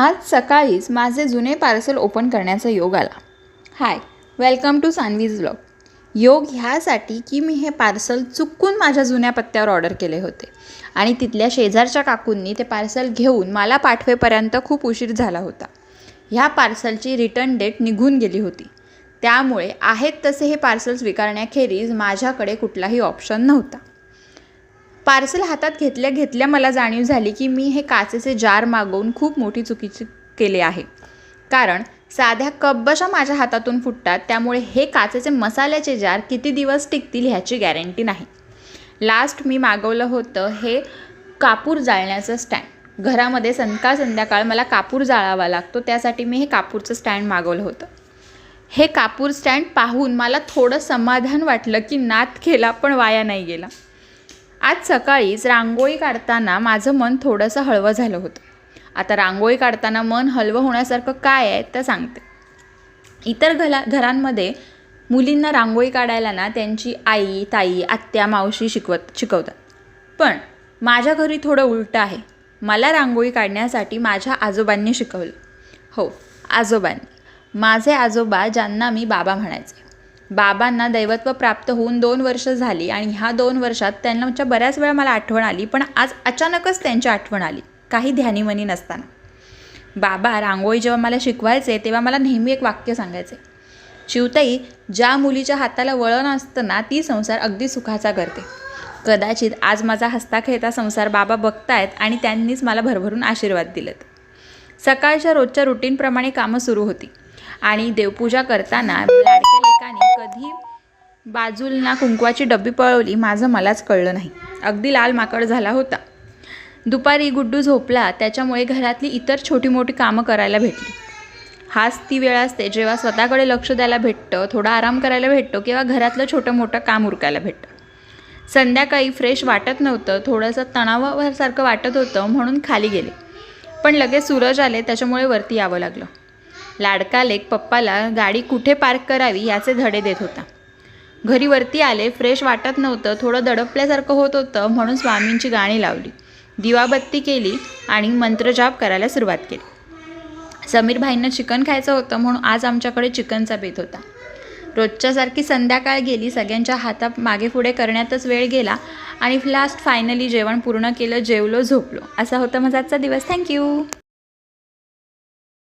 आज सकाळीच माझे जुने पार्सल ओपन करण्याचा योग आला. हाय, वेलकम टू सान्वीज व्लॉग. योग ह्यासाठी की मी हे पार्सल चुकून माझ्या जुन्या पत्त्यावर ऑर्डर केले होते आणि तिथल्या शेजारच्या काकूंनी ते पार्सल घेऊन मला पाठवेपर्यंत खूप उशीर झाला होता. ह्या पार्सलची रिटर्न डेट निघून गेली होती. त्यामुळे आहेत तसे हे पार्सल स्वीकारण्याखेरीज माझ्याकडे कुठलाही ऑप्शन नव्हता. पार्सल हातात घेतल्या घेतल्या मला जाणीव झाली की मी हे काचेचे जार मागवून खूप मोठी चुकीची केले आहे. कारण साध्या कपबशा माझ्या हातातून फुटतात, त्यामुळे हे काचेचे मसाल्याचे जार किती दिवस टिकतील ह्याची गॅरंटी नाही. लास्ट मी मागवलं होतं हे कापूर जाळण्याचं स्टँड. घरामध्ये संध्याकाळ मला कापूर जाळावा लागतो, त्यासाठी मी हे कापूरचं स्टँड मागवलं होतं. हे कापूर स्टँड पाहून मला थोडं समाधान वाटलं की नाद केला पण वाया नाही गेला. आज सकाळीच रांगोळी काढताना माझं मन थोडंसं हळवं झालं होतं. आता रांगोळी काढताना मन हलवं होण्यासारखं काय आहे तर सांगते. इतर घरांमध्ये मुलींना रांगोळी काढायला ना त्यांची आई, ताई, आत्या, मावशी शिकवतात. पण माझ्या घरी थोडं उलटं आहे. मला रांगोळी काढण्यासाठी माझ्या आजोबांनी शिकवलं. हो, आजोबांनी. माझे आजोबा, ज्यांना मी बाबा म्हणायचे. बाबांना दैवत्व प्राप्त होऊन 2 वर्ष झाली आणि ह्या 2 वर्षात त्यांच्या बऱ्याच वेळा मला आठवण आली, पण आज अचानकच त्यांची आठवण आली, काही ध्यानीमनी नसताना. बाबा रांगोळी जेव्हा मला शिकवायचे तेव्हा मला नेहमी एक वाक्य सांगायचे, शिवताई, ज्या मुलीच्या हाताला वळण असतं ना ती संसार अगदी सुखाचा करते. कदाचित आज माझा हसता खेळता संसार बाबा बघतायत आणि त्यांनीच मला भरभरून आशीर्वाद दिलेत. सकाळच्या रोजच्या रुटीनप्रमाणे कामं सुरू होती आणि देवपूजा करताना लाडक्या लेकाने कधी बाजूला कुंकवाची डब्बी पळवली माझं मलाच कळलं नाही. अगदी लाल माकड झाला होता. दुपारी गुड्डू झोपला, त्याच्यामुळे घरातली इतर छोटी मोठी कामं करायला भेटली. हाच ती वेळ असते जेव्हा स्वतःकडे लक्ष द्यायला भेटतं, थोडा आराम करायला भेटतो किंवा घरातलं छोटं मोठं काम उरकायला भेटतं. संध्याकाळी फ्रेश वाटत नव्हतं, थोडंसं तणावासारखं वाटत होतं, म्हणून खाली गेले. पण लगेच सूरज आले, त्याच्यामुळे वरती यावं लागलं. लाडका लेक पप्पाला गाडी कुठे पार्क करावी याचे धडे देत होता. घरी वरती आले, फ्रेश वाटत नव्हतं, थोडं दडपल्यासारखं होत होतं, म्हणून स्वामींची गाणी लावली, दिवाबत्ती केली आणि मंत्रजाप करायला सुरुवात केली. समीर भाईंना चिकन खायचं होतं म्हणून आज आमच्याकडे चिकनचा बेत होता. रोजच्यासारखी संध्याकाळ गेली. सगळ्यांच्या हातात मागे पुढे करण्यातच वेळ गेला आणि फायनली जेवण पूर्ण केलं, जेवलो, झोपलो. असा होता माझा आजचा दिवस. थँक्यू.